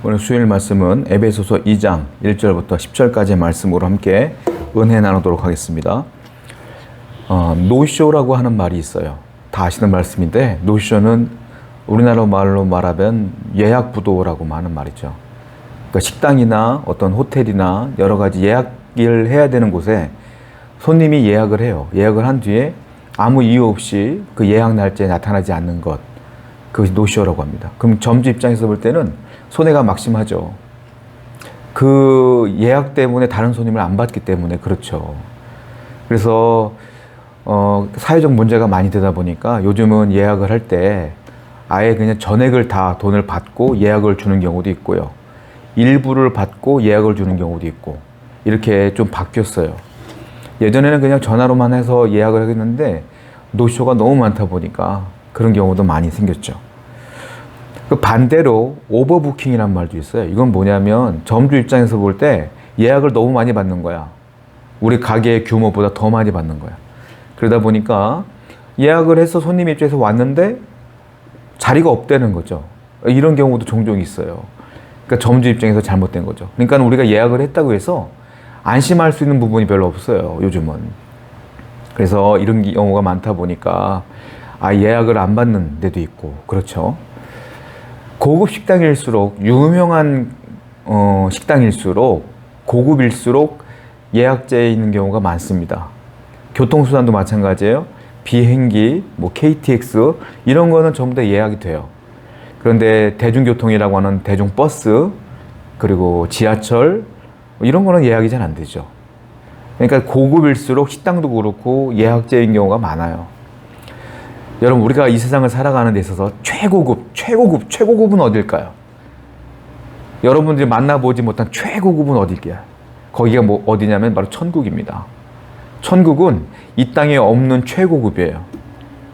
오늘 수요일 말씀은 에베소서 2장 1절부터 10절까지의 말씀으로 함께 은혜 나누도록 하겠습니다. 노쇼라고 하는 말이 있어요. 다 아시는 말씀인데, 노쇼는 우리나라 말로 말하면 예약부도라고 하는 말이죠. 그러니까 식당이나 어떤 호텔이나 여러 가지 예약을 해야 되는 곳에 손님이 예약을 해요. 예약을 한 뒤에 아무 이유 없이 그 예약 날짜에 나타나지 않는 것, 그것이 노쇼라고 합니다. 그럼 점주 입장에서 볼 때는 손해가 막심하죠. 그 예약 때문에 다른 손님을 안 받기 때문에 그렇죠. 그래서 사회적 문제가 많이 되다 보니까 요즘은 예약을 할 때 아예 그냥 전액을 다 돈을 받고 예약을 주는 경우도 있고요. 일부를 받고 예약을 주는 경우도 있고, 이렇게 좀 바뀌었어요. 예전에는 그냥 전화로만 해서 예약을 하겠는데 노쇼가 너무 많다 보니까 그런 경우도 많이 생겼죠. 그 반대로 오버부킹이란 말도 있어요. 이건 뭐냐면 점주 입장에서 볼 때 예약을 너무 많이 받는 거야. 우리 가게의 규모보다 더 많이 받는 거야. 그러다 보니까 예약을 해서 손님 입장에서 왔는데 자리가 없다는 거죠. 이런 경우도 종종 있어요. 그러니까 점주 입장에서 잘못된 거죠. 그러니까 우리가 예약을 했다고 해서 안심할 수 있는 부분이 별로 없어요, 요즘은. 그래서 이런 경우가 많다 보니까 예약을 안 받는 데도 있고, 그렇죠. 고급 식당일수록, 유명한 식당일수록, 고급일수록 예약제에 있는 경우가 많습니다. 교통수단도 마찬가지예요. 비행기, KTX 이런 거는 전부 다 예약이 돼요. 그런데 대중교통이라고 하는 대중버스, 그리고 지하철 이런 거는 예약이 잘 안 되죠. 그러니까 고급일수록 식당도 그렇고 예약제인 경우가 많아요. 여러분, 우리가 이 세상을 살아가는 데 있어서 최고급은 어딜까요? 여러분들이 만나보지 못한 최고급은 어딜까요? 거기가 어디냐면 바로 천국입니다. 천국은 이 땅에 없는 최고급이에요.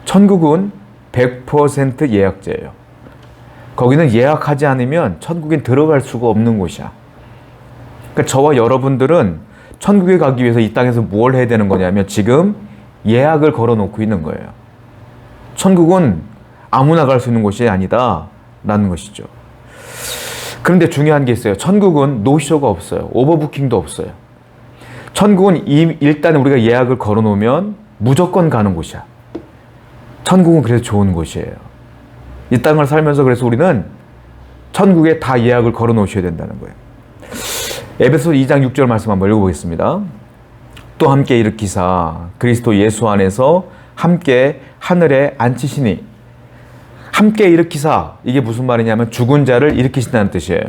천국은 100% 예약제예요. 거기는 예약하지 않으면 천국에 들어갈 수가 없는 곳이야. 그러니까 저와 여러분들은 천국에 가기 위해서 이 땅에서 뭘 해야 되는 거냐면 지금 예약을 걸어놓고 있는 거예요. 천국은 아무나 갈 수 있는 곳이 아니다 라는 것이죠. 그런데 중요한 게 있어요. 천국은 노쇼가 없어요. 오버부킹도 없어요. 천국은 일단 우리가 예약을 걸어놓으면 무조건 가는 곳이야. 천국은 그래서 좋은 곳이에요. 이 땅을 살면서 그래서 우리는 천국에 다 예약을 걸어놓으셔야 된다는 거예요. 에베소 2장 6절 말씀 한번 읽어보겠습니다. 또 함께 일으키사 그리스도 예수 안에서 함께 하늘에 앉히시니. 함께 일으키사, 이게 무슨 말이냐면 죽은 자를 일으키신다는 뜻이에요.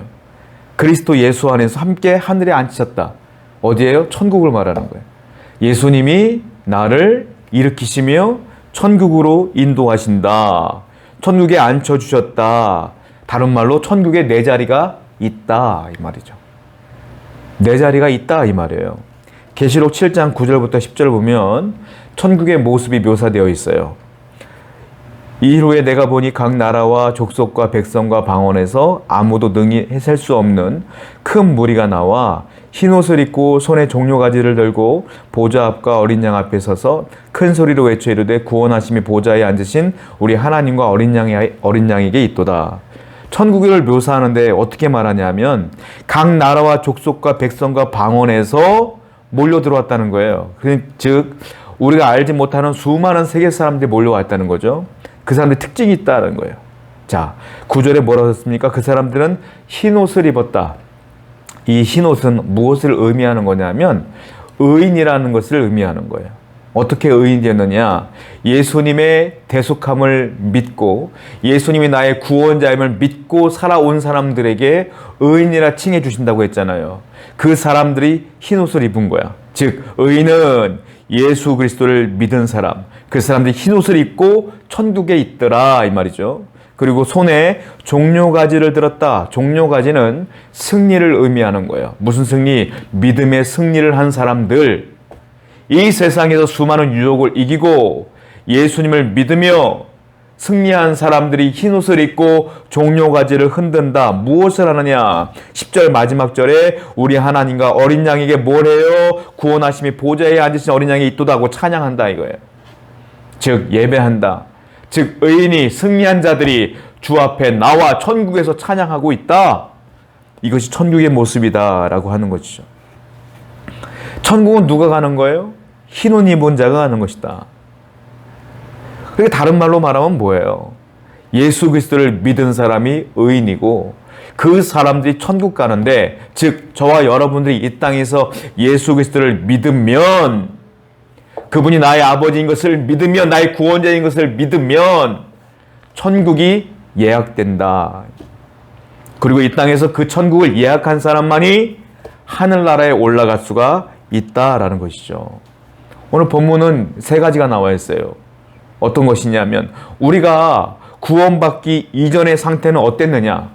그리스도 예수 안에서 함께 하늘에 앉히셨다. 어디예요? 천국을 말하는 거예요. 예수님이 나를 일으키시며 천국으로 인도하신다. 천국에 앉혀주셨다. 다른 말로 천국에 내 자리가 있다 이 말이죠. 내 자리가 있다 이 말이에요. 계시록 7장 9절부터 10절 보면 천국의 모습이 묘사되어 있어요. 이 후에 내가 보니 각 나라와 족속과 백성과 방언에서 아무도 능히 셀 수 없는 큰 무리가 나와 흰옷을 입고 손에 종려가지를 들고 보좌 앞과 어린 양 앞에 서서 큰 소리로 외쳐 이르되 구원하심이 보좌에 앉으신 우리 하나님과 어린 양에게 있도다. 천국을 묘사하는데 어떻게 말하냐면 각 나라와 족속과 백성과 방언에서 몰려 들어왔다는 거예요. 즉 우리가 알지 못하는 수많은 세계 사람들이 몰려왔다는 거죠. 그 사람들의 특징이 있다는 거예요. 자, 9절에 뭐라고 했습니까? 그 사람들은 흰옷을 입었다. 이 흰옷은 무엇을 의미하는 거냐면 의인이라는 것을 의미하는 거예요. 어떻게 의인이 되느냐? 예수님의 대속함을 믿고 예수님이 나의 구원자임을 믿고 살아온 사람들에게 의인이라 칭해 주신다고 했잖아요. 그 사람들이 흰옷을 입은 거야. 즉 의인은 예수 그리스도를 믿은 사람, 그 사람들이 흰옷을 입고 천국에 있더라 이 말이죠. 그리고 손에 종려가지를 들었다. 종려가지는 승리를 의미하는 거예요. 무슨 승리? 믿음의 승리를 한 사람들, 이 세상에서 수많은 유혹을 이기고 예수님을 믿으며 승리한 사람들이 흰옷을 입고 종려가지를 흔든다. 무엇을 하느냐? 10절 마지막 절에 우리 하나님과 어린 양에게 뭘 해요? 구원하심이 보좌에 앉으신 어린 양이 있도다 하고 찬양한다 이거예요. 즉 예배한다. 즉 의인이 승리한 자들이 주 앞에 나와 천국에서 찬양하고 있다. 이것이 천국의 모습이다라고 하는 것이죠. 천국은 누가 가는 거예요? 흰 옷 입은 자가 가는 것이다. 그게 다른 말로 말하면 뭐예요? 예수 그리스도를 믿은 사람이 의인이고 그 사람들이 천국 가는데, 즉 저와 여러분들이 이 땅에서 예수 그리스도를 믿으면, 그분이 나의 아버지인 것을 믿으면, 나의 구원자인 것을 믿으면 천국이 예약된다. 그리고 이 땅에서 그 천국을 예약한 사람만이 하늘나라에 올라갈 수가 있다라는 것이죠. 오늘 본문은 세 가지가 나와 있어요. 어떤 것이냐면, 우리가 구원받기 이전의 상태는 어땠느냐,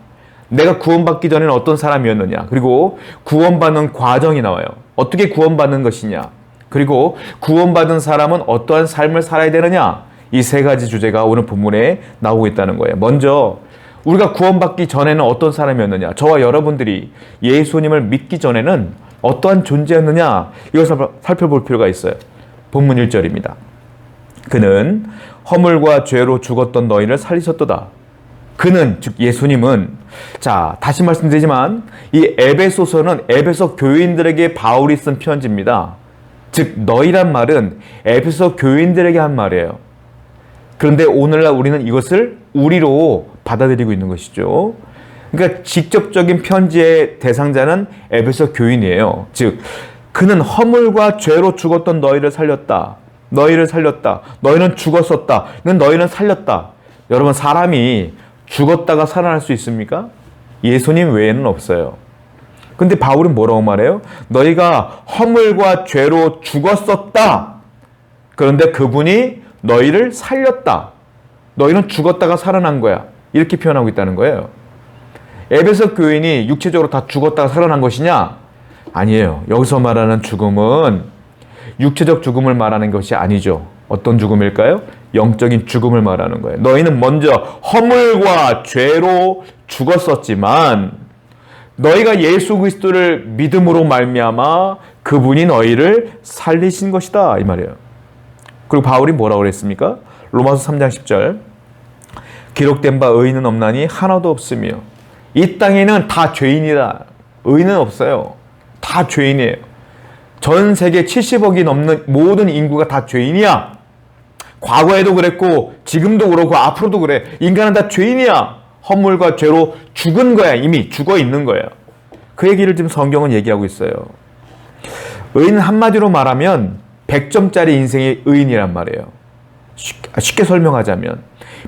내가 구원받기 전에는 어떤 사람이었느냐, 그리고 구원받는 과정이 나와요. 어떻게 구원받는 것이냐, 그리고 구원받은 사람은 어떠한 삶을 살아야 되느냐, 이 세 가지 주제가 오늘 본문에 나오고 있다는 거예요. 먼저 우리가 구원받기 전에는 어떤 사람이었느냐, 저와 여러분들이 예수님을 믿기 전에는 어떠한 존재였느냐, 이것을 살펴볼 필요가 있어요. 본문 1절입니다. 그는 허물과 죄로 죽었던 너희를 살리셨도다. 그는, 즉 예수님은, 자 다시 말씀드리지만 이 에베소서는 에베소 교인들에게 바울이 쓴 편지입니다. 즉 너희란 말은 에베소 교인들에게 한 말이에요. 그런데 오늘날 우리는 이것을 우리로 받아들이고 있는 것이죠. 그러니까 직접적인 편지의 대상자는 에베소 교인이에요. 즉 그는 허물과 죄로 죽었던 너희를 살렸다. 너희를 살렸다. 너희는 죽었었다. 너희는 살렸다. 여러분, 사람이 죽었다가 살아날 수 있습니까? 예수님 외에는 없어요. 근데 바울은 뭐라고 말해요? 너희가 허물과 죄로 죽었었다. 그런데 그분이 너희를 살렸다. 너희는 죽었다가 살아난 거야. 이렇게 표현하고 있다는 거예요. 에베소 교인이 육체적으로 다 죽었다가 살아난 것이냐? 아니에요. 여기서 말하는 죽음은 육체적 죽음을 말하는 것이 아니죠. 어떤 죽음일까요? 영적인 죽음을 말하는 거예요. 너희는 먼저 허물과 죄로 죽었었지만 너희가 예수 그리스도를 믿음으로 말미암아 그분이 너희를 살리신 것이다, 이 말이에요. 그리고 바울이 뭐라고 그랬습니까? 로마서 3장 10절. 기록된 바 의인은 없나니 하나도 없으며 이 땅에는 다 죄인이다. 의인은 없어요. 다 죄인이에요. 전 세계 70억이 넘는 모든 인구가 다 죄인이야. 과거에도 그랬고 지금도 그렇고 앞으로도 그래. 인간은 다 죄인이야. 허물과 죄로 죽은 거야. 이미 죽어 있는 거예요. 그 얘기를 지금 성경은 얘기하고 있어요. 의인은 한마디로 말하면 100점짜리 인생의 의인이란 말이에요. 쉽게 설명하자면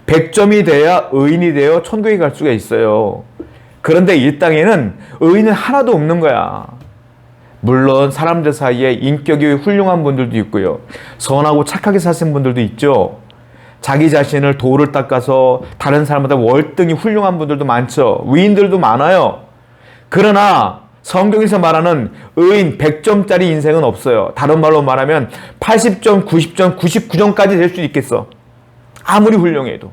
100점이 돼야 의인이 되어 천국에 갈 수가 있어요. 그런데 이 땅에는 의인은 하나도 없는 거야. 물론 사람들 사이에 인격이 훌륭한 분들도 있고요. 선하고 착하게 사신 분들도 있죠. 자기 자신을 도를 닦아서 다른 사람보다 월등히 훌륭한 분들도 많죠. 위인들도 많아요. 그러나 성경에서 말하는 의인 100점짜리 인생은 없어요. 다른 말로 말하면 80점, 90점, 99점까지 될 수 있겠어. 아무리 훌륭해도.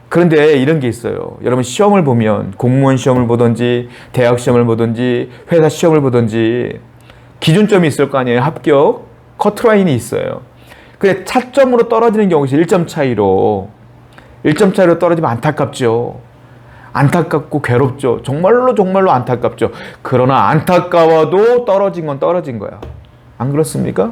그런데 이런 게 있어요. 여러분, 시험을 보면 공무원 시험을 보든지 대학 시험을 보든지 회사 시험을 보든지 기준점이 있을 거 아니에요. 합격, 커트라인이 있어요. 근데 차점으로 떨어지는 경우가 1점 차이로. 1점 차이로 떨어지면 안타깝죠. 안타깝고 괴롭죠. 정말로 안타깝죠. 그러나 안타까워도 떨어진 건 떨어진 거야. 안 그렇습니까?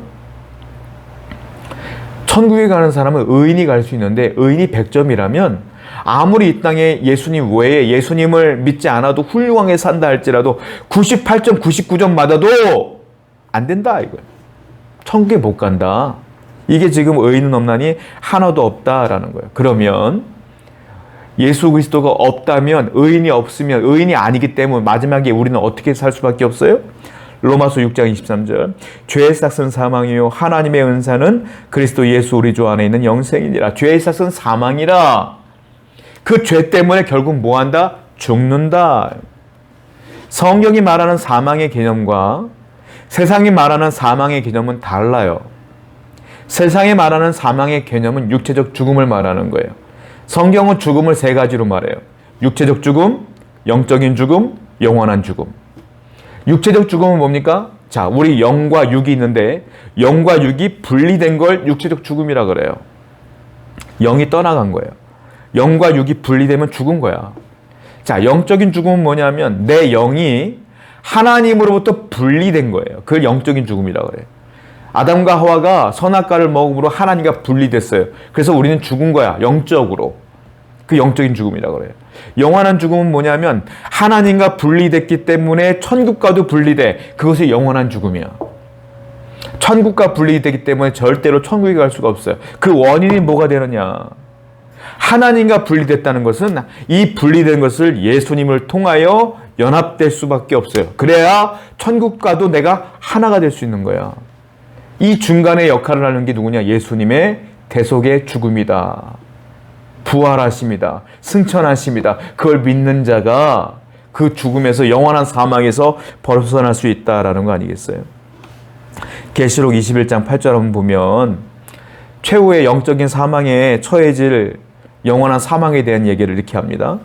천국에 가는 사람은 의인이 갈 수 있는데 의인이 100점이라면 아무리 이 땅에 예수님 외에 예수님을 믿지 않아도 훌륭하게 산다 할지라도 98점, 99점 맞아도 안 된다 이거예요. 천국에 못 간다. 이게 지금 의인은 없나니 하나도 없다라는 거예요. 그러면 예수 그리스도가 없다면, 의인이 없으면, 의인이 아니기 때문에 마지막에 우리는 어떻게 살 수밖에 없어요? 로마서 6장 23절. 죄의 삭은 사망이요 하나님의 은사는 그리스도 예수 우리 주 안에 있는 영생이니라. 죄의 삭은 사망이라. 그 죄 때문에 결국 뭐한다? 죽는다. 성경이 말하는 사망의 개념과 세상이 말하는 사망의 개념은 달라요. 세상이 말하는 사망의 개념은 육체적 죽음을 말하는 거예요. 성경은 죽음을 세 가지로 말해요. 육체적 죽음, 영적인 죽음, 영원한 죽음. 육체적 죽음은 뭡니까? 자, 우리 영과 육이 있는데 영과 육이 분리된 걸 육체적 죽음이라 그래요. 영이 떠나간 거예요. 영과 육이 분리되면 죽은 거야. 자, 영적인 죽음은 뭐냐면 내 영이 하나님으로부터 분리된 거예요. 그걸 영적인 죽음이라고 그래요. 아담과 하와가 선악과를 먹음으로 하나님과 분리됐어요. 그래서 우리는 죽은 거야, 영적으로. 그 영적인 죽음이라고 그래요. 영원한 죽음은 뭐냐면 하나님과 분리됐기 때문에 천국과도 분리돼. 그것이 영원한 죽음이야. 천국과 분리되기 때문에 절대로 천국에 갈 수가 없어요. 그 원인이 뭐가 되느냐? 하나님과 분리됐다는 것은 이 분리된 것을 예수님을 통하여 연합될 수밖에 없어요. 그래야 천국과도 내가 하나가 될 수 있는 거야. 이 중간에 역할을 하는 게 누구냐? 예수님의 대속의 죽음이다. 부활하십니다. 승천하십니다. 그걸 믿는 자가 그 죽음에서 영원한 사망에서 벗어날 수 있다라는 거 아니겠어요? 계시록 21장 8절 한번 보면 최후의 영적인 사망에 처해질 영원한 사망에 대한 얘기를 이렇게 합니다.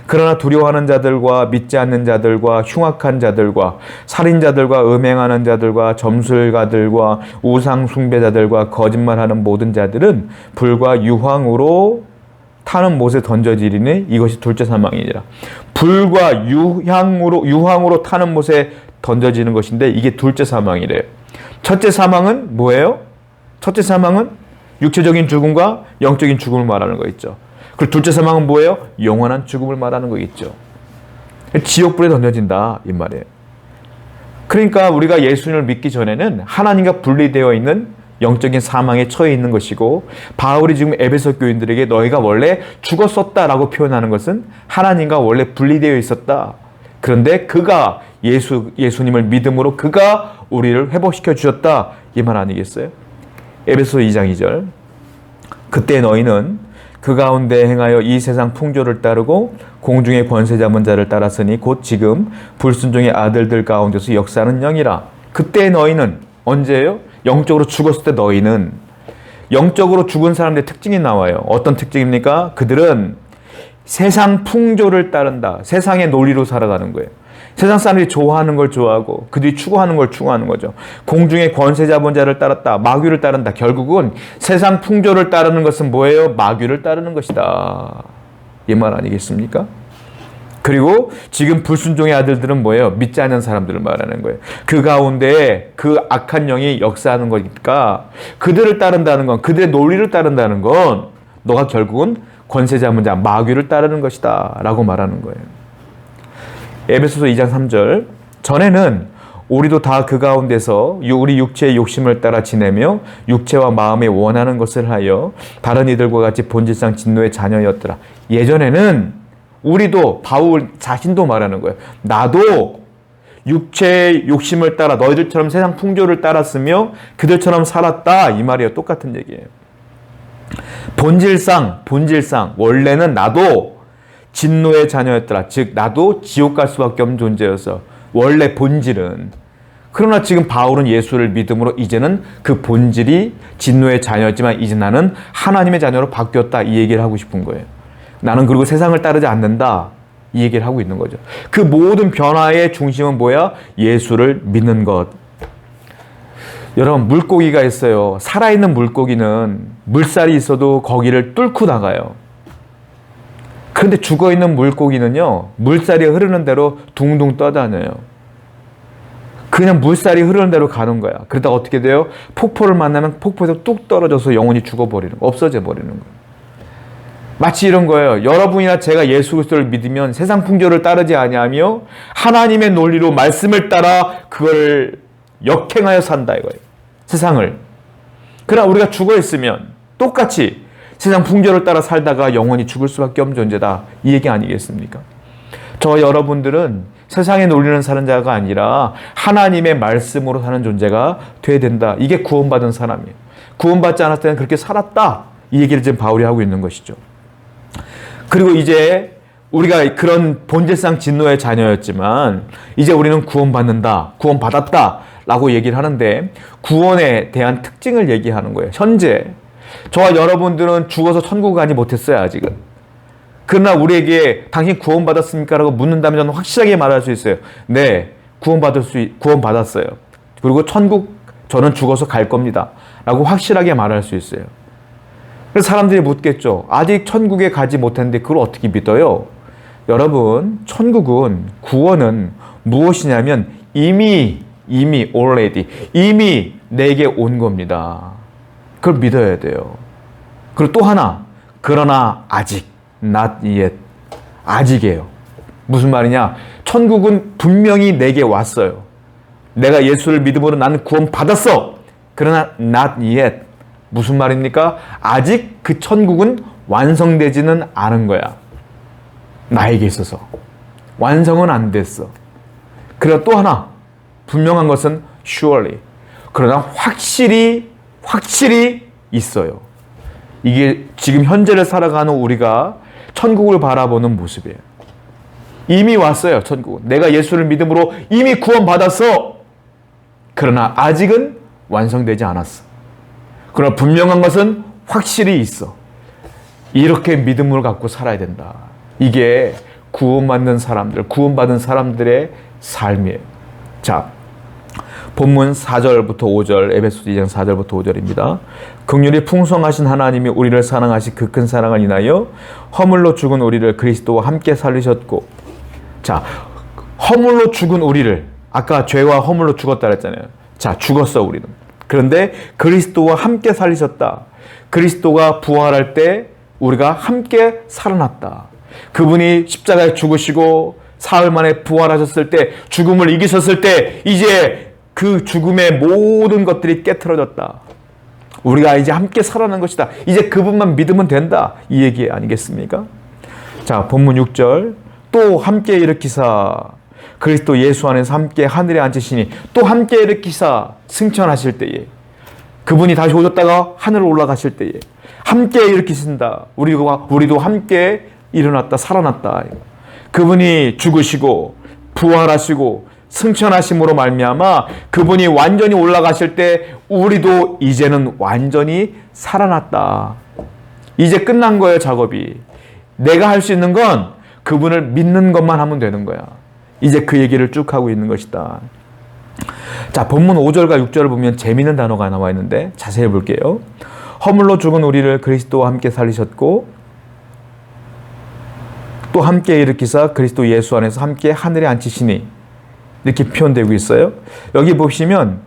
그러나 두려워하는 자들과 믿지 않는 자들과 흉악한 자들과 살인자들과 음행하는 자들과 점술가들과 우상 숭배자들과 거짓말하는 모든 자들은 불과 유황으로 타는 못에 던져지리니 이것이 둘째 사망이니라. 불과 유황으로 타는 못에 던져지는 것인데 이게 둘째 사망이래요. 첫째 사망은 뭐예요? 첫째 사망은 육체적인 죽음과 영적인 죽음을 말하는 거 있죠. 그리고 둘째 사망은 뭐예요? 영원한 죽음을 말하는 거 있죠. 지옥불에 던져진다 이 말이에요. 그러니까 우리가 예수님을 믿기 전에는 하나님과 분리되어 있는 영적인 사망에 처해 있는 것이고, 바울이 지금 에베소 교인들에게 너희가 원래 죽었었다라고 표현하는 것은 하나님과 원래 분리되어 있었다. 그런데 그가 예수님을 믿음으로 그가 우리를 회복시켜 주셨다 이 말 아니겠어요? 에베소 2장 2절. 그때 너희는 그 가운데 행하여 이 세상 풍조를 따르고 공중의 권세 잡은 자를 따랐으니 곧 지금 불순종의 아들들 가운데서 역사하는 영이라. 그때 너희는 언제예요? 영적으로 죽었을 때 너희는. 영적으로 죽은 사람들의 특징이 나와요. 어떤 특징입니까? 그들은 세상 풍조를 따른다. 세상의 논리로 살아가는 거예요. 세상 사람들이 좋아하는 걸 좋아하고 그들이 추구하는 걸 추구하는 거죠. 공중의 권세 잡은 자를 따랐다. 마귀를 따른다. 결국은 세상 풍조를 따르는 것은 뭐예요? 마귀를 따르는 것이다. 이 말 아니겠습니까? 그리고 지금 불순종의 아들들은 뭐예요? 믿지 않는 사람들을 말하는 거예요. 그 가운데 그 악한 영이 역사하는 거니까 그들을 따른다는 건, 그들의 논리를 따른다는 건 너가 결국은 권세 잡은 자, 마귀를 따르는 것이다 라고 말하는 거예요. 에베소서 2장 3절. 전에는 우리도 다 그 가운데서 우리 육체의 욕심을 따라 지내며 육체와 마음에 원하는 것을 하여 다른 이들과 같이 본질상 진노의 자녀였더라. 예전에는 우리도, 바울 자신도 말하는 거예요. 나도 육체의 욕심을 따라 너희들처럼 세상 풍조를 따랐으며 그들처럼 살았다 이 말이에요. 똑같은 얘기예요. 본질상 원래는 나도 진노의 자녀였더라. 즉 나도 지옥 갈 수밖에 없는 존재여서 원래 본질은. 그러나 지금 바울은 예수를 믿음으로 이제는 그 본질이 진노의 자녀였지만 이제 나는 하나님의 자녀로 바뀌었다 이 얘기를 하고 싶은 거예요. 나는 그리고 세상을 따르지 않는다 이 얘기를 하고 있는 거죠. 그 모든 변화의 중심은 뭐야? 예수를 믿는 것. 여러분, 물고기가 있어요. 살아있는 물고기는 물살이 있어도 거기를 뚫고 나가요. 그런데 죽어있는 물고기는요, 물살이 흐르는 대로 둥둥 떠다녀요. 그냥 물살이 흐르는 대로 가는 거야. 그러다가 어떻게 돼요? 폭포를 만나면 폭포에서 뚝 떨어져서 영원히 죽어버리는 거, 없어져 버리는 거예요. 마치 이런 거예요. 여러분이나 제가 예수 그리스도를 믿으면 세상 풍조를 따르지 아니하며 하나님의 논리로 말씀을 따라 그걸 역행하여 산다 이거예요. 세상을. 그러나 우리가 죽어 있으면 똑같이 세상 풍조를 따라 살다가 영원히 죽을 수밖에 없는 존재다. 이 얘기 아니겠습니까? 저 여러분들은 세상의 논리는 사는 자가 아니라 하나님의 말씀으로 사는 존재가 돼야 된다. 이게 구원받은 사람이에요. 구원받지 않았을 때는 그렇게 살았다. 이 얘기를 지금 바울이 하고 있는 것이죠. 그리고 이제 우리가 그런 본질상 진노의 자녀였지만 이제 우리는 구원받는다, 구원받았다 라고 얘기를 하는데 구원에 대한 특징을 얘기하는 거예요. 현재 저와 여러분들은 죽어서 천국 가지 못했어요 아직은. 그러나 우리에게 당신 구원받았습니까? 라고 묻는다면 저는 확실하게 말할 수 있어요. 네, 구원받았어요. 그리고 천국 저는 죽어서 갈 겁니다 라고 확실하게 말할 수 있어요. 그래서 사람들이 묻겠죠. 아직 천국에 가지 못했는데 그걸 어떻게 믿어요? 여러분, 천국은, 구원은 무엇이냐면 이미 already, 이미 내게 온 겁니다. 그걸 믿어야 돼요. 그리고 또 하나, 그러나 아직, not yet, 아직이에요. 무슨 말이냐? 천국은 분명히 내게 왔어요. 내가 예수를 믿음으로 나는 구원 받았어. 그러나 not yet. 무슨 말입니까? 아직 그 천국은 완성되지는 않은 거야. 나에게 있어서. 완성은 안 됐어. 그리고 또 하나, 분명한 것은 surely. 그러나 확실히 있어요. 이게 지금 현재를 살아가는 우리가 천국을 바라보는 모습이에요. 이미 왔어요, 천국은. 내가 예수를 믿음으로 이미 구원받았어. 그러나 아직은 완성되지 않았어. 그러나 분명한 것은 확실히 있어. 이렇게 믿음을 갖고 살아야 된다. 이게 구원받는 사람들, 구원받은 사람들의 삶이에요. 자, 본문 4절부터 5절, 에베소서 2장 4절부터 5절입니다. 긍휼이 풍성하신 하나님이 우리를 사랑하신 그 큰 사랑을 인하여 허물로 죽은 우리를 그리스도와 함께 살리셨고, 자, 허물로 죽은 우리를, 아까 죄와 허물로 죽었다 그랬잖아요. 자, 죽었어 우리는. 그런데 그리스도와 함께 살리셨다. 그리스도가 부활할 때 우리가 함께 살아났다. 그분이 십자가에 죽으시고 사흘 만에 부활하셨을 때, 죽음을 이기셨을 때 이제 그 죽음의 모든 것들이 깨트려졌다. 우리가 이제 함께 살아난 것이다. 이제 그분만 믿으면 된다. 이 얘기 아니겠습니까? 자, 본문 6절. 또 함께 일으키사 그리스도 예수 안에서 함께 하늘에 앉으시니, 또 함께 일으키사 승천하실 때에, 그분이 다시 오셨다가 하늘로 올라가실 때에 함께 일으키신다. 우리도 함께 일어났다, 살아났다. 그분이 죽으시고 부활하시고 승천하심으로 말미암아 그분이 완전히 올라가실 때 우리도 이제는 완전히 살아났다. 이제 끝난 거예요, 작업이. 내가 할 수 있는 건 그분을 믿는 것만 하면 되는 거야. 이제 그 얘기를 쭉 하고 있는 것이다. 자, 본문 5절과 6절을 보면 재미있는 단어가 나와 있는데 자세히 볼게요. 허물로 죽은 우리를 그리스도와 함께 살리셨고, 또 함께 일으키사 그리스도 예수 안에서 함께 하늘에 앉히시니, 이렇게 표현되고 있어요. 여기 보시면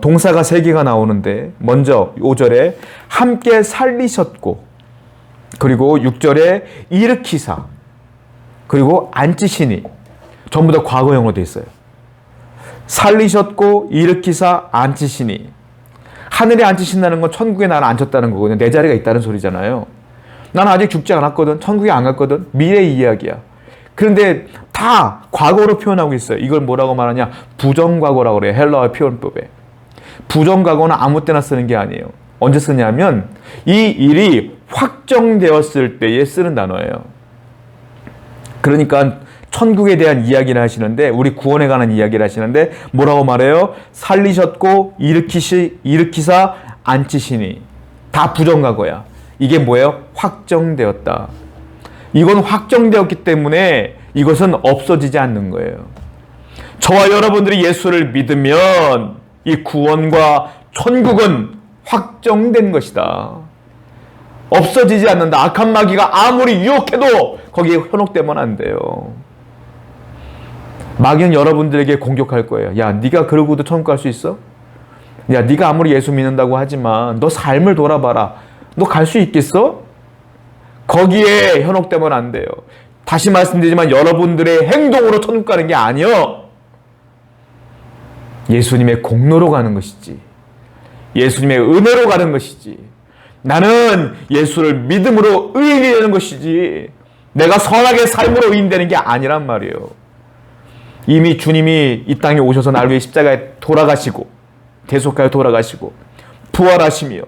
동사가 3개가 나오는데, 먼저 5절에 함께 살리셨고, 그리고 6절에 일으키사, 그리고 앉히시니, 전부 다 과거형으로 되어 있어요. 살리셨고 일으키사 앉히시니. 하늘에 앉히신다는 건 천국에 나를 앉혔다는 거거든요. 내 자리가 있다는 소리잖아요. 나는 아직 죽지 않았거든. 천국에 안 갔거든. 미래의 이야기야. 그런데 다 과거로 표현하고 있어요. 이걸 뭐라고 말하냐? 부정과거라고 그래요. 헬라어 표현법에. 부정과거는 아무 때나 쓰는 게 아니에요. 언제 쓰냐면 이 일이 확정되었을 때에 쓰는 단어예요. 그러니까 천국에 대한 이야기를 하시는데, 우리 구원에 관한 이야기를 하시는데 뭐라고 말해요? 살리셨고 일으키사 앉히시니. 다 부정과거야. 이게 뭐예요? 확정되었다. 이건 확정되었기 때문에 이것은 없어지지 않는 거예요. 저와 여러분들이 예수를 믿으면 이 구원과 천국은 확정된 것이다. 없어지지 않는다. 악한 마귀가 아무리 유혹해도 거기에 현혹되면 안 돼요. 마귀는 여러분들에게 공격할 거예요. 야, 네가 그러고도 천국 갈 수 있어? 야, 네가 아무리 예수 믿는다고 하지만 너 삶을 돌아봐라. 너 갈 수 있겠어? 거기에 현혹되면 안 돼요. 다시 말씀드리지만 여러분들의 행동으로 천국 가는 게 아니요. 예수님의 공로로 가는 것이지. 예수님의 은혜로 가는 것이지. 나는 예수를 믿음으로 의인이 되는 것이지, 내가 선하게 삶으로 의인되는 게 아니란 말이에요. 이미 주님이 이 땅에 오셔서 날 위해 십자가에 돌아가시고 대속하여 돌아가시고 부활하시며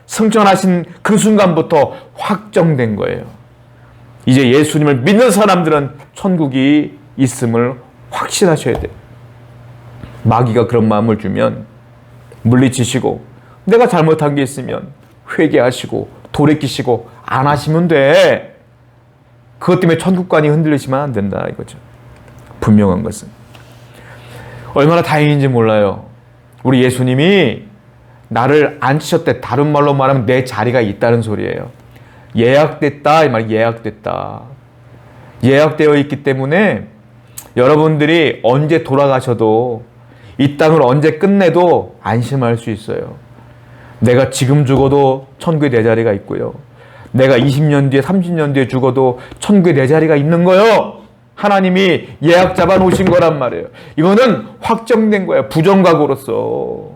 승천하신 그 순간부터 확정된 거예요. 이제 예수님을 믿는 사람들은 천국이 있음을 확신하셔야 돼요. 마귀가 그런 마음을 주면 물리치시고, 내가 잘못한 게 있으면 회개하시고 돌이키시고 안 하시면 돼. 그것 때문에 천국관이 흔들리시면 안 된다 이거죠. 분명한 것은 얼마나 다행인지 몰라요. 우리 예수님이 나를 앉히셨대. 다른 말로 말하면 내 자리가 있다는 소리예요. 예약됐다 이 말. 예약됐다. 예약되어 있기 때문에 여러분들이 언제 돌아가셔도 이 땅을 언제 끝내도 안심할 수 있어요. 내가 지금 죽어도 천국에 내 자리가 있고요. 내가 20년 뒤에 30년 뒤에 죽어도 천국에 내 자리가 있는 거요. 하나님이 예약 잡아 놓으신 거란 말이에요. 이거는 확정된 거예요. 부정각오로서.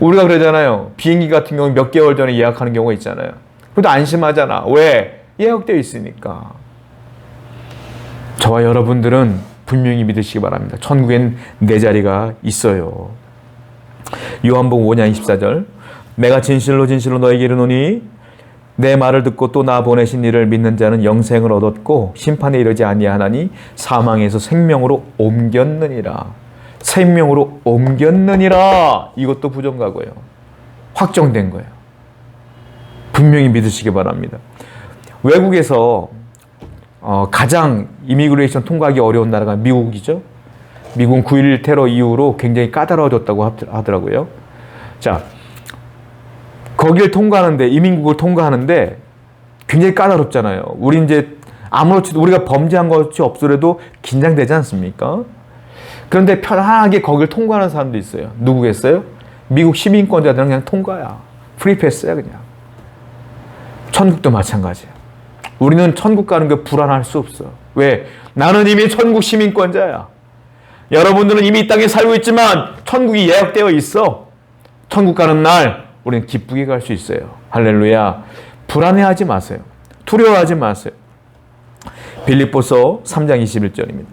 우리가 그러잖아요. 비행기 같은 경우 몇 개월 전에 예약하는 경우가 있잖아요. 그래도 안심하잖아. 왜? 예약되어 있으니까. 저와 여러분들은 분명히 믿으시기 바랍니다. 천국엔 내 자리가 있어요. 요한복음 5장 24절. 내가 진실로 진실로 너에게 이르노니 내 말을 듣고 또 나 보내신 이를 믿는 자는 영생을 얻었고 심판에 이르지 아니하나니 사망에서 생명으로 옮겼느니라. 생명으로 옮겼느니라. 이것도 부정가고요. 확정된 거예요. 분명히 믿으시기 바랍니다. 외국에서 가장 이미그레이션 통과하기 어려운 나라가 미국이죠. 미국은 9.11 테러 이후로 굉장히 까다로워졌다고 하더라고요. 자, 거길 통과하는데, 이민국을 통과하는데 굉장히 까다롭잖아요. 우리 이제 아무렇지도 우리가 범죄한 것이 없더라도 긴장되지 않습니까? 그런데 편하게 거길 통과하는 사람도 있어요. 누구겠어요? 미국 시민권자들은 그냥 통과야. 프리패스야 그냥. 천국도 마찬가지야. 우리는 천국 가는 게 불안할 수 없어. 왜? 나는 이미 천국 시민권자야. 여러분들은 이미 이 땅에 살고 있지만 천국이 예약되어 있어. 천국 가는 날 우리는 기쁘게 갈 수 있어요. 할렐루야. 불안해하지 마세요. 두려워하지 마세요. 빌립보서 3장 21절입니다.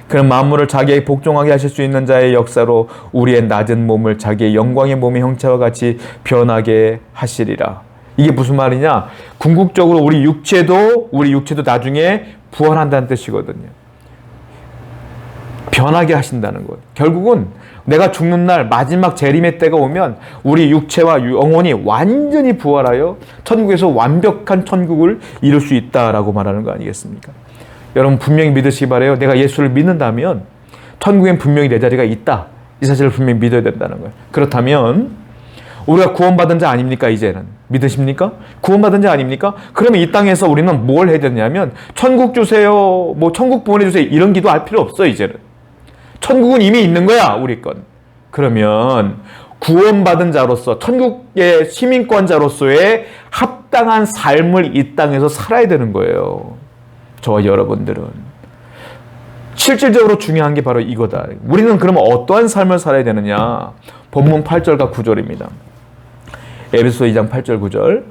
그는 만물을 자기의 복종하게 하실 수 있는 자의 역사로 우리의 낮은 몸을 자기의 영광의 몸의 형체와 같이 변하게 하시리라. 이게 무슨 말이냐? 궁극적으로 우리 육체도 나중에 부활한다는 뜻이거든요. 변하게 하신다는 것. 결국은 내가 죽는 날 마지막 재림의 때가 오면 우리 육체와 영혼이 완전히 부활하여 천국에서 완벽한 천국을 이룰 수 있다라고 말하는 거 아니겠습니까? 여러분 분명히 믿으시기 바라요. 내가 예수를 믿는다면 천국엔 분명히 내 자리가 있다. 이 사실을 분명히 믿어야 된다는 거예요. 그렇다면 우리가 구원받은 자 아닙니까? 이제는 믿으십니까? 구원받은 자 아닙니까? 그러면 이 땅에서 우리는 뭘 해야 되냐면 천국 주세요, 뭐 천국 보내주세요 이런 기도 할 필요 없어. 이제는 천국은 이미 있는 거야, 우리 건. 그러면 구원받은 자로서 천국의 시민권자로서의 합당한 삶을 이 땅에서 살아야 되는 거예요. 저와 여러분들은. 실질적으로 중요한 게 바로 이거다. 우리는 그러면 어떠한 삶을 살아야 되느냐? 본문 8절과 9절입니다. 에베소 2장 8절 9절.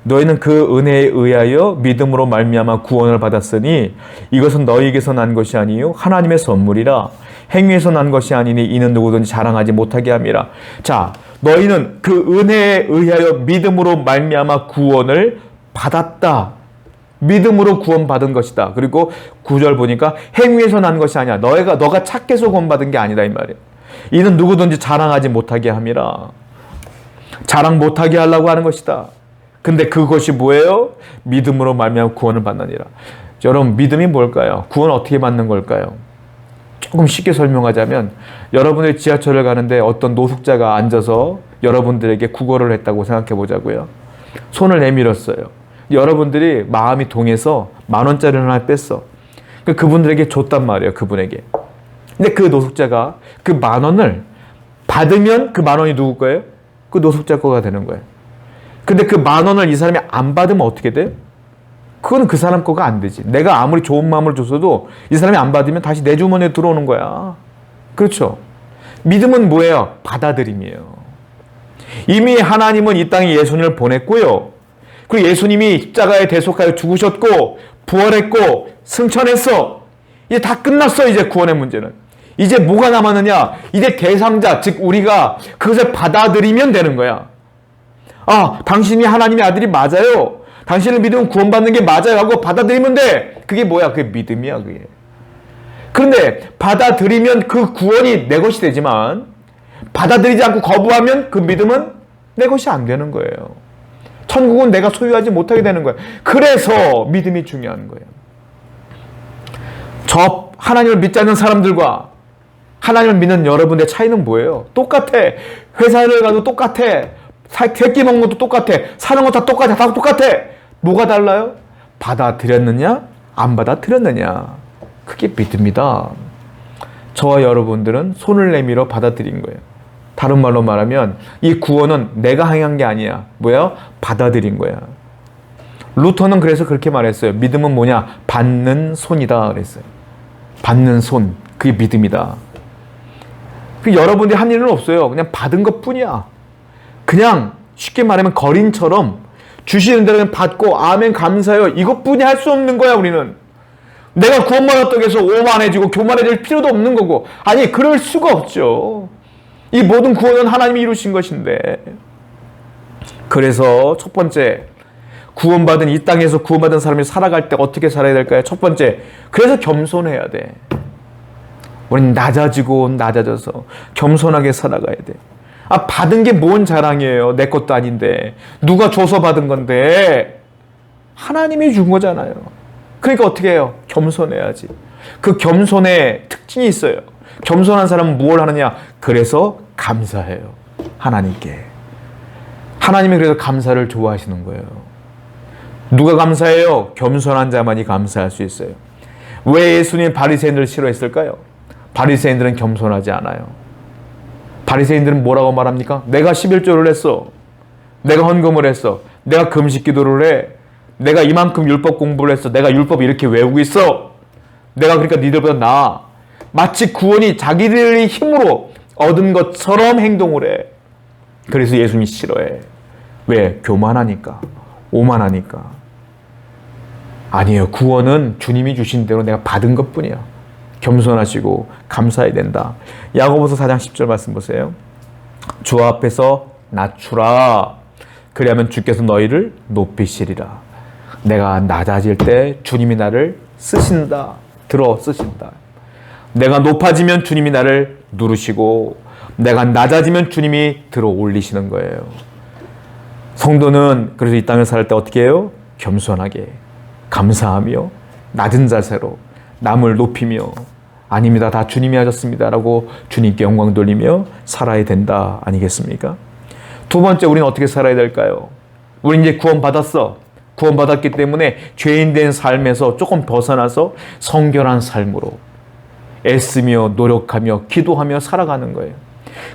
너희는 그 은혜에 의하여 믿음으로 말미암아 구원을 받았으니 이것은 너희에게서 난 것이 아니요 하나님의 선물이라. 행위에서 난 것이 아니니 이는 누구든지 자랑하지 못하게 함이라. 자, 너희는 그 은혜에 의하여 믿음으로 말미암아 구원을 받았다. 믿음으로 구원받은 것이다. 그리고 9절 보니까 행위에서 난 것이 아니야. 너가 착해서 구원받은 게 아니다 이 말이야. 이는 누구든지 자랑하지 못하게 함이라. 자랑 못하게 하려고 하는 것이다. 근데 그것이 뭐예요? 믿음으로 말미암아 구원을 받느니라. 여러분 믿음이 뭘까요? 구원 어떻게 받는 걸까요? 조금 쉽게 설명하자면 여러분들이 지하철을 가는데 어떤 노숙자가 앉아서 여러분들에게 구걸을 했다고 생각해 보자고요. 손을 내밀었어요. 여러분들이 마음이 동해서 10,000원짜리를 하나 뺐어. 그분들에게 줬단 말이에요. 그분에게. 근데 그 노숙자가 그 10,000원을 받으면 그 10,000원이 누구 거예요? 그 노숙자 거가 되는 거예요. 근데 그 10,000원을 이 사람이 안 받으면 어떻게 돼? 그건 그 사람 거가 안 되지. 내가 아무리 좋은 마음을 줬어도 이 사람이 안 받으면 다시 내 주머니에 들어오는 거야. 그렇죠? 믿음은 뭐예요? 받아들임이에요. 이미 하나님은 이 땅에 예수님을 보냈고요. 그리고 예수님이 십자가에 대속하여 죽으셨고 부활했고 승천했어. 이제 다 끝났어. 이제 구원의 문제는. 이제 뭐가 남았느냐? 이제 대상자, 즉 우리가 그것을 받아들이면 되는 거야. 아, 당신이 하나님의 아들이 맞아요. 당신을 믿으면 구원받는 게 맞아요 하고 받아들이면 돼. 그게 뭐야? 그게 믿음이야. 그게. 그런데 받아들이면 그 구원이 내 것이 되지만 받아들이지 않고 거부하면 그 믿음은 내 것이 안 되는 거예요. 천국은 내가 소유하지 못하게 되는 거예요. 그래서 믿음이 중요한 거예요. 저 하나님을 믿지 않는 사람들과 하나님을 믿는 여러분의 차이는 뭐예요? 똑같아. 회사를 가도 똑같아. 새끼 먹는 것도 똑같아. 사는 거 다 똑같아. 다 똑같아. 뭐가 달라요? 받아들였느냐? 안 받아들였느냐? 그게 믿음이다. 저와 여러분들은 손을 내밀어 받아들인 거예요. 다른 말로 말하면 이 구원은 내가 행한 게 아니야. 뭐야? 받아들인 거야. 루터는 그래서 그렇게 말했어요. 믿음은 뭐냐? 받는 손이다 그랬어요. 받는 손, 그게 믿음이다. 여러분들이 한 일은 없어요. 그냥 받은 것뿐이야. 그냥 쉽게 말하면 거린처럼 주시는 대로 받고 아멘 감사해요. 이것뿐이 할 수 없는 거야 우리는. 내가 구원받았다고 해서 오만해지고 교만해질 필요도 없는 거고. 아니 그럴 수가 없죠. 이 모든 구원은 하나님이 이루신 것인데. 그래서 첫 번째, 구원받은 이 땅에서 구원받은 사람이 살아갈 때 어떻게 살아야 될까요? 첫 번째, 그래서 겸손해야 돼. 우리는 낮아져서 겸손하게 살아가야 돼. 받은 게 뭔 자랑이에요. 내 것도 아닌데. 누가 줘서 받은 건데. 하나님이 준 거잖아요. 그러니까 어떻게 해요? 겸손해야지. 그 겸손의 특징이 있어요. 겸손한 사람은 뭘 하느냐? 그래서 감사해요. 하나님께. 하나님이 그래서 감사를 좋아하시는 거예요. 누가 감사해요? 겸손한 자만이 감사할 수 있어요. 왜 예수님 바리새인들을 싫어했을까요? 바리새인들은 겸손하지 않아요. 바리새인들은 뭐라고 말합니까? 내가 11조를 했어. 내가 헌금을 했어. 내가 금식 기도를 해. 내가 이만큼 율법 공부를 했어. 내가 율법 이렇게 외우고 있어. 내가 그러니까 니들보다 나아. 마치 구원이 자기들의 힘으로 얻은 것처럼 행동을 해. 그래서 예수님이 싫어해. 왜? 교만하니까. 오만하니까. 아니에요. 구원은 주님이 주신 대로 내가 받은 것뿐이야. 겸손하시고 감사해야 된다. 야고보서 4장 10절 말씀 보세요. 주 앞에서 낮추라. 그리하면 주께서 너희를 높이시리라. 내가 낮아질 때 주님이 나를 쓰신다. 들어 쓰신다. 내가 높아지면 주님이 나를 누르시고 내가 낮아지면 주님이 들어 올리시는 거예요. 성도는 그래서 이 땅을 살 때 어떻게 해요? 겸손하게 감사하며 낮은 자세로 남을 높이며 아닙니다. 다 주님이 하셨습니다. 라고 주님께 영광 돌리며 살아야 된다. 아니겠습니까? 두 번째, 우리는 어떻게 살아야 될까요? 우리 이제 구원받았어. 구원받았기 때문에 죄인된 삶에서 조금 벗어나서 성결한 삶으로 애쓰며 노력하며 기도하며 살아가는 거예요.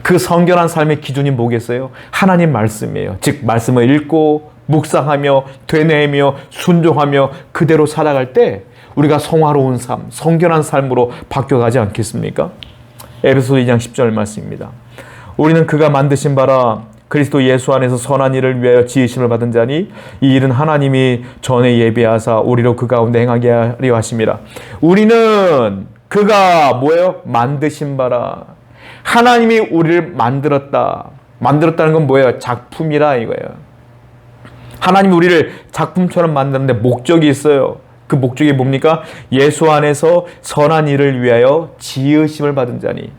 그 성결한 삶의 기준이 뭐겠어요? 하나님 말씀이에요. 즉 말씀을 읽고 묵상하며 되뇌며 순종하며 그대로 살아갈 때 우리가 성화로운 삶, 성결한 삶으로 바뀌어가지 않겠습니까? 에베소 2장 10절 말씀입니다. 우리는 그가 만드신 바라 그리스도 예수 안에서 선한 일을 위하여 지으심을 받은 자니 이 일은 하나님이 전에 예비하사 우리로 그 가운데 행하게 하려 하심이라. 우리는 그가 뭐예요? 만드신 바라. 하나님이 우리를 만들었다. 만들었다는 건 뭐예요? 작품이라 이거예요. 하나님이 우리를 작품처럼 만드는데 목적이 있어요. 그 목적이 뭡니까? 예수 안에서 선한 일을 위하여 지으심을 받은 자니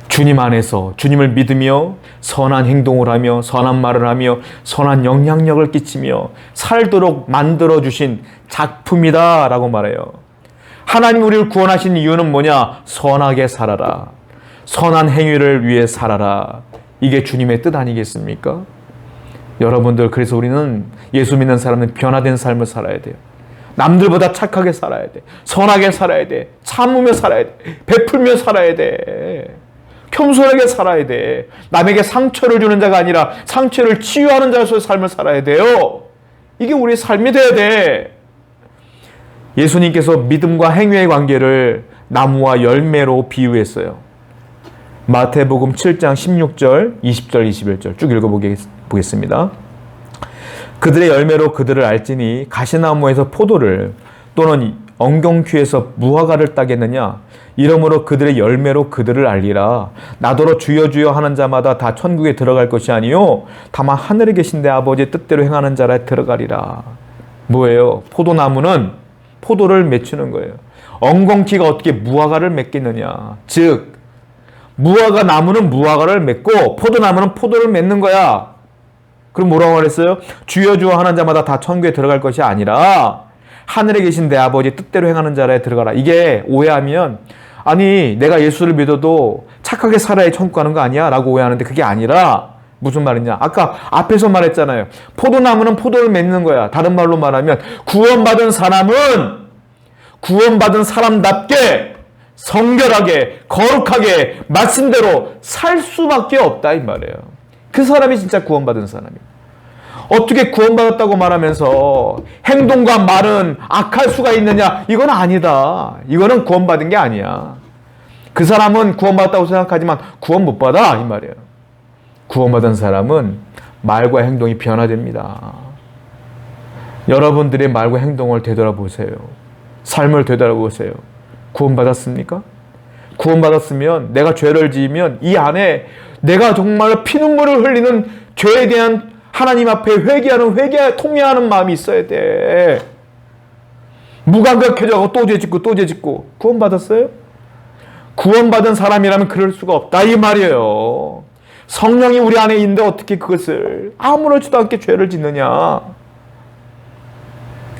주님 안에서 주님을 믿으며 선한 행동을 하며 선한 말을 하며 선한 영향력을 끼치며 살도록 만들어주신 작품이다 라고 말해요. 하나님 우리를 구원하신 이유는 뭐냐? 선하게 살아라. 선한 행위를 위해 살아라. 이게 주님의 뜻 아니겠습니까? 여러분들, 그래서 우리는 예수 믿는 사람은 변화된 삶을 살아야 돼요. 남들보다 착하게 살아야 돼. 선하게 살아야 돼. 참으며 살아야 돼. 베풀며 살아야 돼. 겸손하게 살아야 돼. 남에게 상처를 주는 자가 아니라 상처를 치유하는 자로서의 삶을 살아야 돼요. 이게 우리의 삶이 돼야 돼. 예수님께서 믿음과 행위의 관계를 나무와 열매로 비유했어요. 마태복음 7장 16절, 20절, 21절 쭉 읽어보겠습니다. 그들의 열매로 그들을 알지니 가시나무에서 포도를 또는 엉겅퀴에서 무화과를 따겠느냐? 이러므로 그들의 열매로 그들을 알리라. 나더러 주여 주여 하는 자마다 다 천국에 들어갈 것이 아니요 다만 하늘에 계신 내 아버지의 뜻대로 행하는 자라 들어가리라. 뭐예요? 포도나무는 포도를 맺히는 거예요. 엉겅퀴가 어떻게 무화과를 맺겠느냐? 즉 무화과 나무는 무화과를 맺고 포도나무는 포도를 맺는 거야. 그럼 뭐라고 말했어요? 주여 주여 하는 자마다 다 천국에 들어갈 것이 아니라 하늘에 계신 내 아버지 뜻대로 행하는 자라에 들어가라. 이게 오해하면 아니 내가 예수를 믿어도 착하게 살아야 천국 가는 거 아니야? 라고 오해하는데 그게 아니라 무슨 말이냐? 아까 앞에서 말했잖아요. 포도나무는 포도를 맺는 거야. 다른 말로 말하면 구원받은 사람은 구원받은 사람답게 성결하게 거룩하게 말씀대로 살 수밖에 없다 이 말이에요. 그 사람이 진짜 구원받은 사람이에요. 어떻게 구원받았다고 말하면서 행동과 말은 악할 수가 있느냐? 이건 아니다. 이거는 구원받은 게 아니야. 그 사람은 구원받았다고 생각하지만 구원 못 받아 이 말이에요. 구원받은 사람은 말과 행동이 변화됩니다. 여러분들의 말과 행동을 되돌아보세요. 삶을 되돌아보세요. 구원받았습니까? 구원받았으면 내가 죄를 지으면 이 안에 내가 정말 피눈물을 흘리는 죄에 대한 하나님 앞에 통회하는 마음이 있어야 돼. 무감각해져서 또 죄 짓고 또 죄 짓고. 구원받았어요? 구원받은 사람이라면 그럴 수가 없다 이 말이에요. 성령이 우리 안에 있는데 어떻게 그것을 아무렇지도 않게 죄를 짓느냐.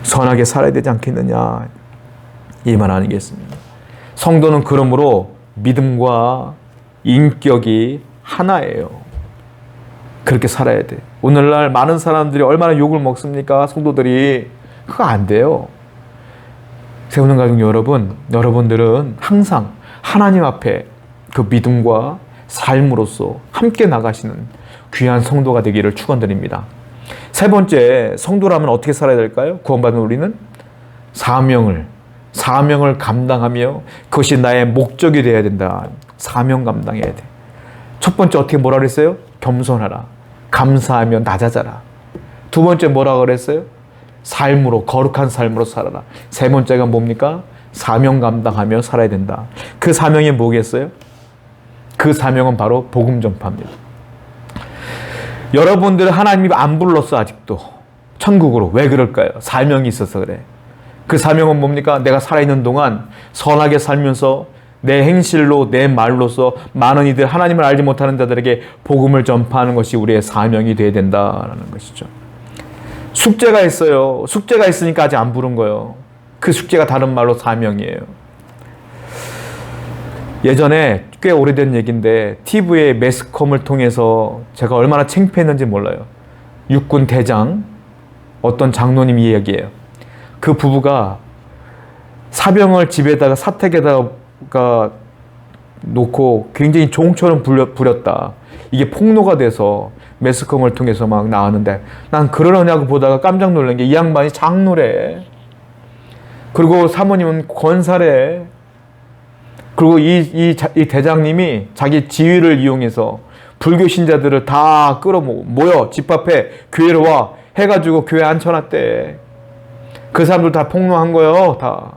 선하게 살아야 되지 않겠느냐. 이 말 아니겠습니까? 성도는 그러므로 믿음과 인격이 하나예요. 그렇게 살아야 돼. 오늘날 많은 사람들이 얼마나 욕을 먹습니까? 성도들이. 그거 안 돼요. 세우는 가족 여러분들은 항상 하나님 앞에 그 믿음과 삶으로서 함께 나가시는 귀한 성도가 되기를 축원드립니다. 세 번째, 성도라면 어떻게 살아야 될까요? 구원받은 우리는 사명을 감당하며 그것이 나의 목적이 되어야 된다. 사명 감당해야 돼. 첫 번째 어떻게 뭐라 그랬어요? 겸손하라. 감사하며 낮아져라. 두 번째 뭐라 그랬어요? 거룩한 삶으로 살아라. 세 번째가 뭡니까? 사명 감당하며 살아야 된다. 그 사명이 뭐겠어요? 그 사명은 바로 복음 전파입니다. 여러분들은 하나님이 안 불렀어 아직도. 천국으로. 왜 그럴까요? 사명이 있어서 그래. 그 사명은 뭡니까? 내가 살아있는 동안 선하게 살면서 내 행실로 내 말로서 많은 이들 하나님을 알지 못하는 자들에게 복음을 전파하는 것이 우리의 사명이 되어야 된다라는 것이죠. 숙제가 있어요. 숙제가 있으니까 아직 안 부른 거예요. 그 숙제가 다른 말로 사명이에요. 예전에 꽤 오래된 얘기인데 TV에 매스컴을 통해서 제가 얼마나 창피했는지 몰라요. 육군 대장 어떤 장로님 이야기예요. 그 부부가 사병을 집에다가 사택에다가 놓고 굉장히 종처럼 부렸다. 이게 폭로가 돼서 매스컴을 통해서 막 나왔는데 난 그러느냐고 보다가 깜짝 놀란 게 이 양반이 장로래. 그리고 사모님은 권사래. 그리고 이 대장님이 자기 지위를 이용해서 불교 신자들을 다 모여 집 앞에 교회로 와 해가지고 교회 앉혀놨대. 그 사람들 다 폭로한 거예요. 다.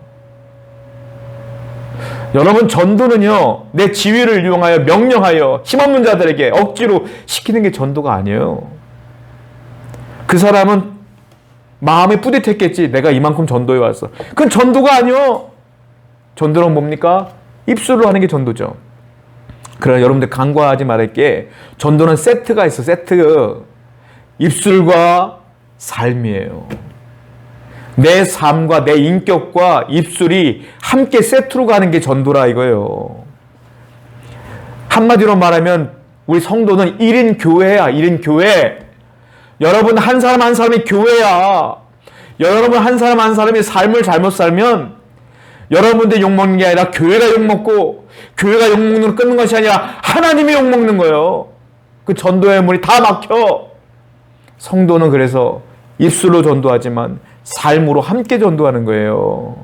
여러분 전도는요. 내 지위를 이용하여 명령하여 힘없는 자들에게 억지로 시키는 게 전도가 아니에요. 그 사람은 마음이 뿌듯했겠지. 내가 이만큼 전도해 왔어. 그건 전도가 아니요. 전도는 뭡니까? 입술로 하는 게 전도죠. 그러나 여러분들 간과하지 말할 게 전도는 세트가 있어. 세트. 입술과 삶이에요. 내 삶과 내 인격과 입술이 함께 세트로 가는 게 전도라 이거예요. 한마디로 말하면 우리 성도는 1인 교회야. 1인 교회. 여러분 한 사람 한 사람이 교회야. 여러분 한 사람 한 사람이 삶을 잘못 살면 여러분들 욕먹는 게 아니라 교회가 욕먹고 교회가 욕먹는 끊는 것이 아니라 하나님이 욕먹는 거예요. 그 전도의 문이 다 막혀. 성도는 그래서 입술로 전도하지만 삶으로 함께 전도하는 거예요.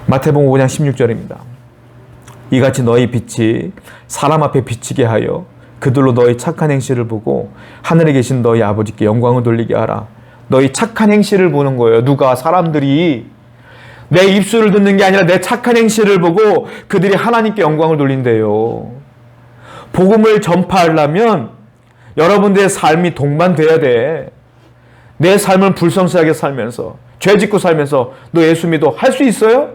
마태복음 5장 16절입니다. 이같이 너희 빛이 사람 앞에 비치게 하여 그들로 너희 착한 행실을 보고 하늘에 계신 너희 아버지께 영광을 돌리게 하라. 너희 착한 행실을 보는 거예요. 누가? 사람들이. 내 입술을 듣는 게 아니라 내 착한 행실을 보고 그들이 하나님께 영광을 돌린대요. 복음을 전파하려면 여러분들의 삶이 동반돼야 돼. 내 삶을 불성실하게 살면서 죄 짓고 살면서 너 예수 믿어 할 수 있어요?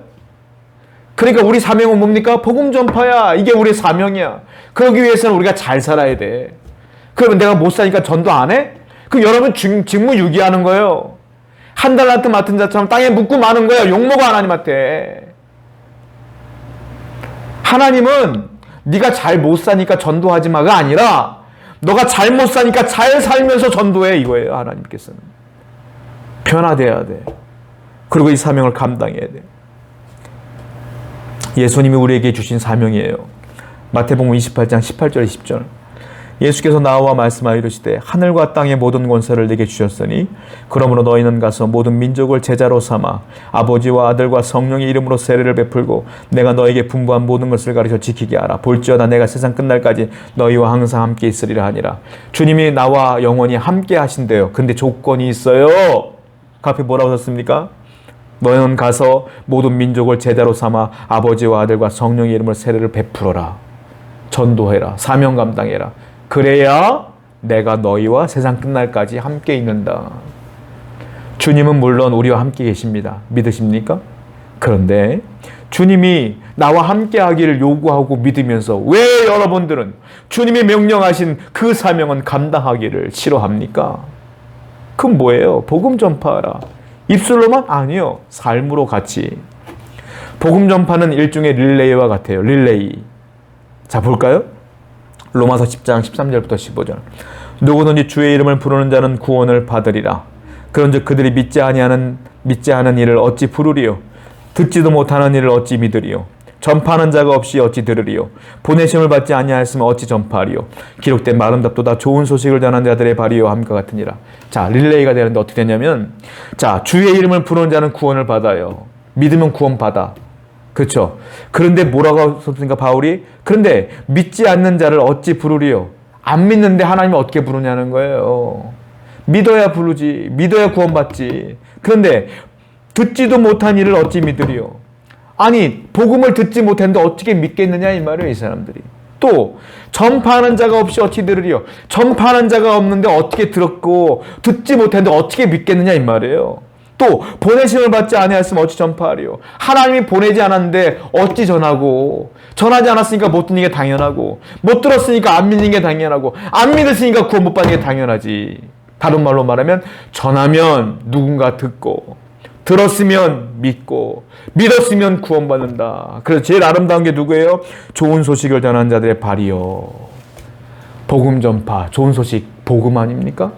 그러니까 우리 사명은 뭡니까? 복음 전파야. 이게 우리의 사명이야. 그러기 위해서는 우리가 잘 살아야 돼. 그러면 내가 못 사니까 전도 안 해? 그럼 여러분 직무유기하는 거예요. 한 달란트 맡은 자처럼 땅에 묻고 마는 거예요. 욕먹어 하나님한테. 하나님은 네가 잘 못 사니까 전도하지 마가 아니라 너가 잘 못 사니까 잘 살면서 전도해 이거예요. 하나님께서는. 변화돼야 돼. 그리고 이 사명을 감당해야 돼. 예수님이 우리에게 주신 사명이에요. 마태복음 28장 18절 20절. 예수께서 나와 말씀하여 이르시되 하늘과 땅의 모든 권세를 내게 주셨으니 그러므로 너희는 가서 모든 민족을 제자로 삼아 아버지와 아들과 성령의 이름으로 세례를 베풀고 내가 너에게 분부한 모든 것을 가르쳐 지키게 하라. 볼지어다 내가 세상 끝날까지 너희와 항상 함께 있으리라 하니라. 주님이 나와 영원히 함께 하신대요. 근데 조건이 있어요. 그 앞에 뭐라고 썼습니까? 너희는 가서 모든 민족을 제자로 삼아 아버지와 아들과 성령의 이름으로 세례를 베풀어라. 전도해라. 사명 감당해라. 그래야 내가 너희와 세상 끝날까지 함께 있는다. 주님은 물론 우리와 함께 계십니다. 믿으십니까? 그런데 주님이 나와 함께 하기를 요구하고 믿으면서 왜 여러분들은 주님이 명령하신 그 사명은 감당하기를 싫어합니까? 그건 뭐예요? 복음 전파하라. 입술로만? 아니요. 삶으로 같이. 복음 전파는 일종의 릴레이와 같아요. 릴레이. 자, 볼까요? 로마서 10장 13절부터 15절. 누구든지 주의 이름을 부르는 자는 구원을 받으리라. 그런즉 그들이 믿지 않은 일을 어찌 부르리요? 듣지도 못하는 일을 어찌 믿으리요? 전파하는 자가 없이 어찌 들으리요? 보내심을 받지 아니하였으면 어찌 전파하리요? 기록된 아름답도다 좋은 소식을 전하는 자들의 발이요 함과 같으니라. 자, 릴레이가 되는데 어떻게 되냐면, 자, 주의 이름을 부르는 자는 구원을 받아요. 믿으면 구원 받아. 그렇죠? 그런데 뭐라고 썼습니까, 바울이? 그런데 믿지 않는 자를 어찌 부르리요? 안 믿는데 하나님을 어떻게 부르냐는 거예요. 믿어야 부르지. 믿어야 구원받지. 그런데 듣지도 못한 일을 어찌 믿으리요? 아니, 복음을 듣지 못했는데 어떻게 믿겠느냐 이 말이에요, 이 사람들이. 또 전파하는 자가 없이 어찌 들으리요? 전파하는 자가 없는데 어떻게 들었고 듣지 못했는데 어떻게 믿겠느냐 이 말이에요. 또 보내심을 받지 아니하였으면 어찌 전파하리요? 하나님이 보내지 않았는데 어찌 전하고, 전하지 않았으니까 못 듣는 게 당연하고, 못 들었으니까 안 믿는 게 당연하고, 안 믿었으니까 구원 못 받는 게 당연하지. 다른 말로 말하면 전하면 누군가 듣고, 들었으면 믿고, 믿었으면 구원받는다. 그래서 제일 아름다운 게 누구예요? 좋은 소식을 전하는 자들의 발이요. 복음 전파, 좋은 소식, 복음 아닙니까?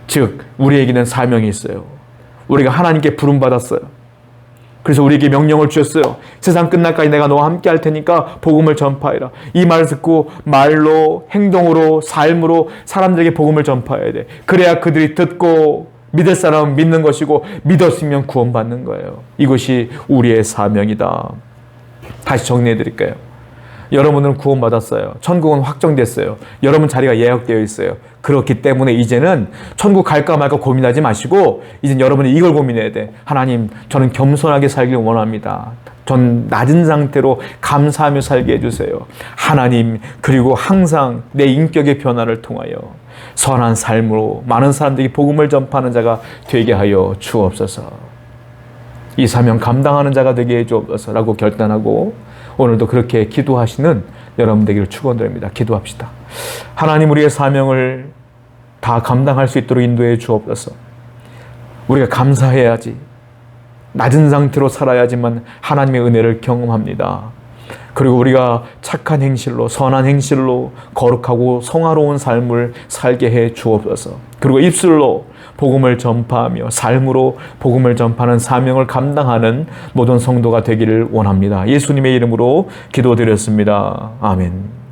즉 우리에게는 사명이 있어요. 우리가 하나님께 부름받았어요. 그래서 우리에게 명령을 주셨어요. 세상 끝날까지 내가 너와 함께 할 테니까 복음을 전파해라. 이 말을 듣고 말로, 행동으로, 삶으로 사람들에게 복음을 전파해야 돼. 그래야 그들이 듣고 믿을 사람은 믿는 것이고 믿었으면 구원받는 거예요. 이것이 우리의 사명이다. 다시 정리해 드릴까요? 여러분은 구원받았어요. 천국은 확정됐어요. 여러분 자리가 예약되어 있어요. 그렇기 때문에 이제는 천국 갈까 말까 고민하지 마시고 이제 여러분이 이걸 고민해야 돼. 하나님, 저는 겸손하게 살길 원합니다. 전 낮은 상태로 감사하며 살게 해주세요. 하나님, 그리고 항상 내 인격의 변화를 통하여 선한 삶으로 많은 사람들에게 복음을 전파하는 자가 되게 하여 주옵소서. 이 사명 감당하는 자가 되게 해 주옵소서라고 결단하고 오늘도 그렇게 기도하시는 여러분 되기를 축원드립니다. 기도합시다. 하나님, 우리의 사명을 다 감당할 수 있도록 인도해 주옵소서. 우리가 감사해야지. 낮은 상태로 살아야지만 하나님의 은혜를 경험합니다. 그리고 우리가 착한 행실로, 선한 행실로 거룩하고 성화로운 삶을 살게 해 주옵소서. 그리고 입술로 복음을 전파하며 삶으로 복음을 전파하는 사명을 감당하는 모든 성도가 되기를 원합니다. 예수님의 이름으로 기도드렸습니다. 아멘.